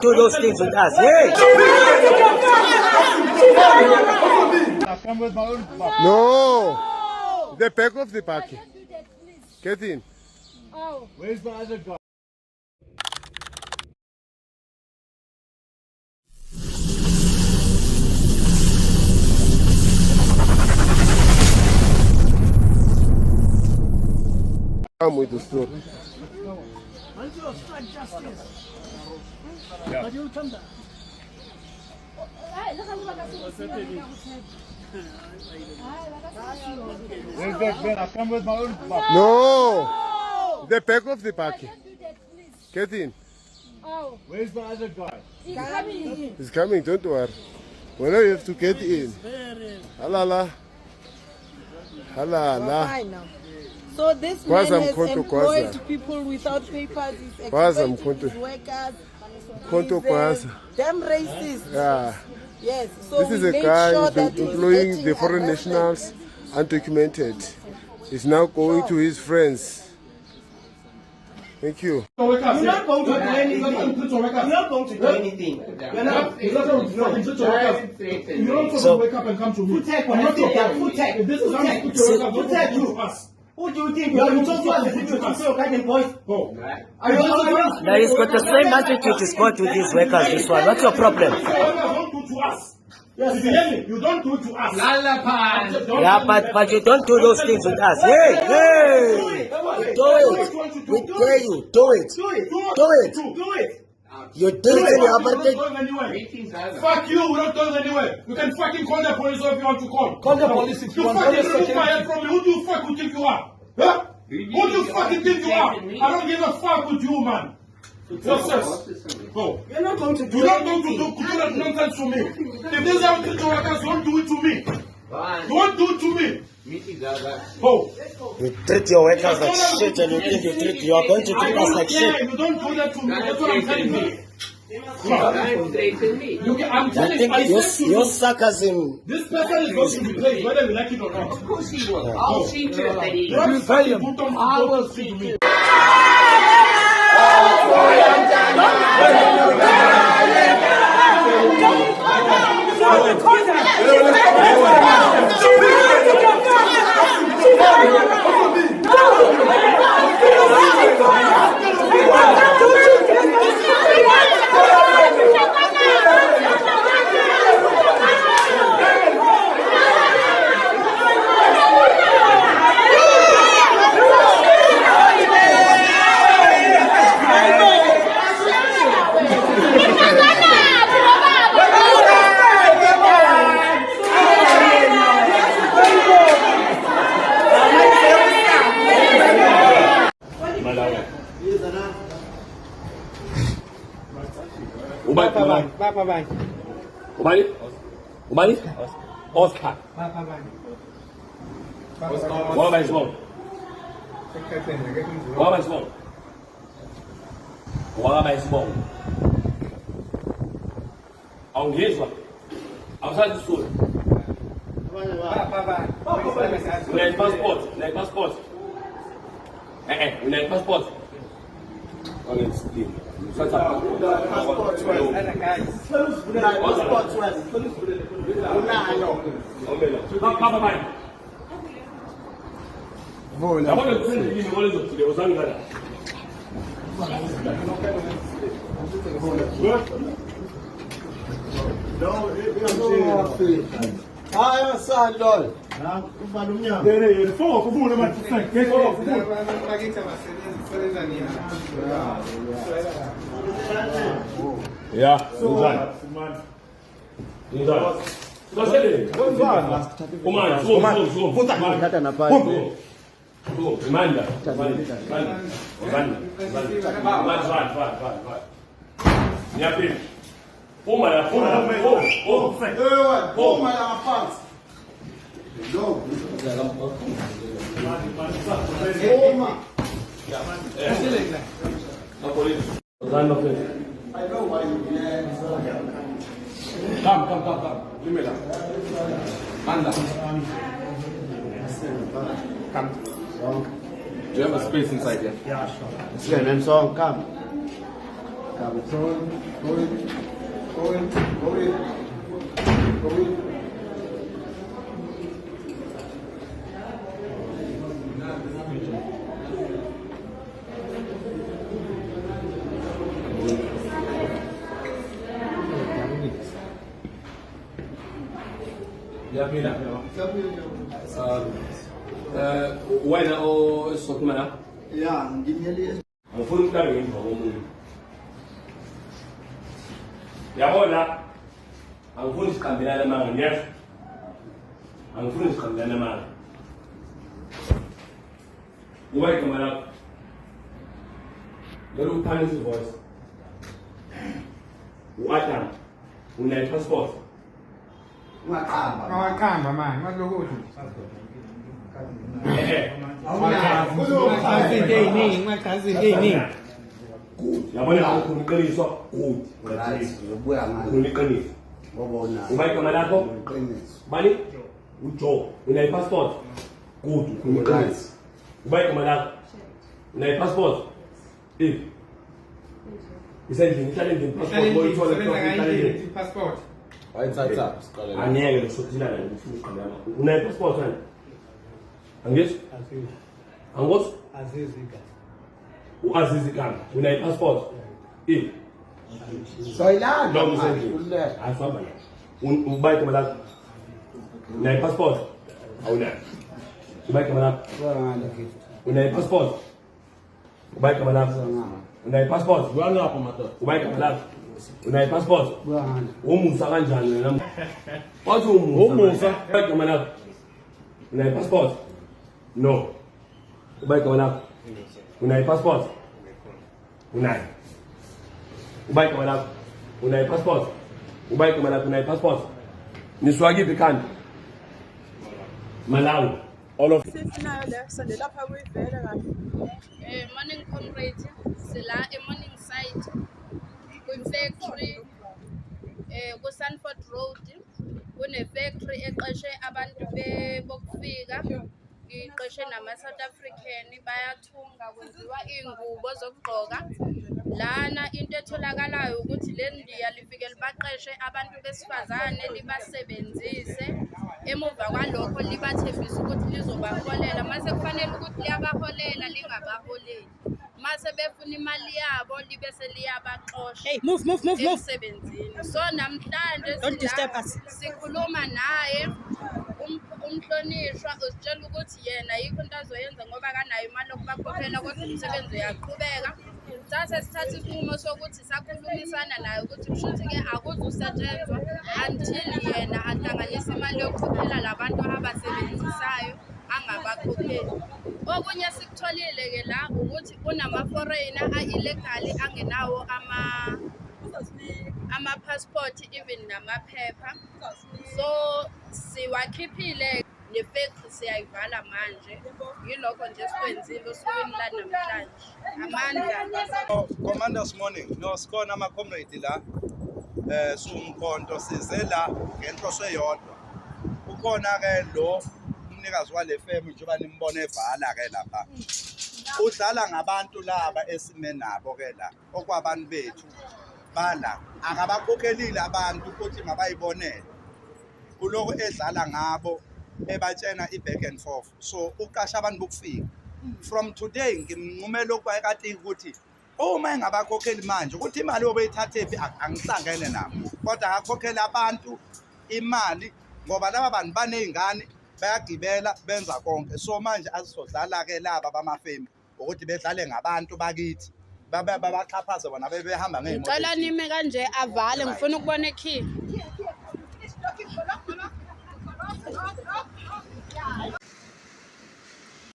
Do those things with us. Hey! No! The back of the park. Get in. Oh. Where's the other guy? Come with the story. Where's that man? I come with my own bus. No! The back of the park. Get in. Oh. Where's the other guy? He's coming. He's coming, don't worry. Well, you have to get in. Halala. Halala. Fine now. So this Kwaza man has mkhonto, employed kwaza. people without papers. He's Kwaza exploiting mkhonto. his workers. Mkhonto He's, kwaza. damn racist. Yeah. Yes. So This we is a made guy sure who's been that he's employing getting the foreign arrested. nationals undocumented. He's now going to his friends. Thank you. You're not going to do anything. You're not going to do anything. You're not. You don't So- wake up and come to me. Futek, I'm not your Futek, friend. Futek. If this is how you put So- your work up, Futek, don't you. come to us. Who do you think? You are in charge of the situation, guiding boys. Go. Are you not? Now he's got the same attitude he's got with these workers, this one. What's your problem? Don't do to us. Yes, You hear me? You don't do it to us. Yeah, but you don't do those things with us. Hey! Hey! Do it! We dare you. Do it! Do it. Do it! Do it. You do it in your We're not apartment. going anywhere. Fuck you, we're not going anywhere. You can fucking call the police if you want to call. Call the police if you want. fucking remove my head from me. Who do you fuck think you are? Huh? Who do you fucking think you are? I don't give a fuck with you, man. Yourself. Go. You're not going to do You don't go to anything. do that nonsense to me. If this is how you treat your workers, don't do it to me. Don't do it to me. Go. You treat your workers like shit and you think you are going to I treat us don't like care. shit. You don't do that to me. That's what I'm telling you. I'm You telling think you, I your, said to your you, sarcasm. this person is going to be paid, whether we like it or not. Of course he will. I'll see to it that he You have fucking put on I to will speak to see me. to it. Umali? Oscar. What am I wrong? What am I wrong? What am I wrong? Awungizwa? Awusazisola? Una passport? Una passport? Una passport? Okay, explain. Hayi sandol. Yeah, Suzanne. Suzanne. Suzanne. Manda. Niapili. Puma ya Come. Give me that. Manda. Come. Do you have a space inside here? Yeah, man, so come. Yaphila. Wena osokhuluma la? Yeah, ngimyelile. Angifuni ukuhlala ngemva komuntu. Yabona? Angifuni siqambelana manga ngiyeza. Angifuni siqambelana manga. Uba igama lakho. Ngeke uphanise ivoice. U-Adam, une-passport. Awaqamba manje malokuthi Yabona ukhuluma iqiniso good. Ukhuluma iqiniso. Uba igama lakho? Bani? uJoe. Une-passport? Good. Ukhuluma iqiniso. Uba igama lakho? Une-passport? Isendlini, ihlale endlini passport boyithola ihlale passport. Angeke lokusothilana ngifuna uqambana. Une-passport wena? Angizwa? Angizwa? U-Azizi Kanga. Une-passport? Soyilanda. Lo msendlini. Asihamba la. Uba igama lakho? Une-passport? Awunayo. Uba igama lakho? Une-passport? Uba igama lakho? Une-passport? Uba igama lakho? Une-passport? Umusa kanjani wena? Wathi umusa. Uba igama lakho? Une-passport? No. Uba igama lakho? Une-passport? Unayo. Uba igama lakho? Une-passport? Uba igama lakho? Une-passport? Nisuka kiphi khanda? Malawi. All of Morning comrade, sila morning site, factory, Sanford Road, factory eqeshe abantu bokufika, iqeshe nama-South African bayathunga kwenziwa iy'ngubo zokugqoka. Lana into etholakalayo ukuthi le ndiya lifike libaqeshe abantu besifazane libasebenzise. Emuva kwalokho libathembisa ukuthi lizobaholela. Mase kufanele ukuthi liyabaholela lingabaholeli. Mase befuna imali yabo libe seliyabaxosha. Hey, move. Emsebenzini. So namhlanje Don't disturb us. sikhuluma naye umhlonishwa usitshela ukuthi yena yikho into azoyenza ngoba kanayo imali yokubakhokhela kodwa umsebenzi uyaqhubeka. Sase sithatha isinqumo sokuthi sakhulumisana naye ukuthi kushuthi-ke akuzusetshenzwa until yena ahlanganise imali yokukhokhela labantu abasebenzisayo angabakhokheli. Okunye sikutholile-ke la ukuthi kunama-foreigner a-illegal angenawo ama-passport even namaphepha. So siwakhiphile ne-factory siyayivala manje. Yilokho nje sikwenzile osukwini lanamhlanje. Amandla. Commanders morning. No, sikhona ama-comrade la. Sumkhonto size la ngenhloso eyodwa. Ukhona-ke lo umnikazi wale firm njengoba nimbona evala-ke lapha. Udlala ngabantu laba esime nabo-ke la. Okwabantu bethu. Bala akabakhokhelile abantu ukuthi mabayibonele. Uloku edlala ngabo ebatshena i-back and forth. So uqasha abantu bokufika. From today ngimnqumela ukuba ekati ukuthi uma engabakhokheli manje ukuthi imali obeyithathephi angihlangene nabo. Kodwa akakhokhela abantu imali ngoba laba bantu banezingane bayagibela benza konke. So manje asizodlala-ke laba bamafemi ukuthi bedlale ngabantu bakithi. Babaxhaphaze bona bebehamba ngey'moto. Ngicela nime kanje avale ngifuna ukubona ikhiya.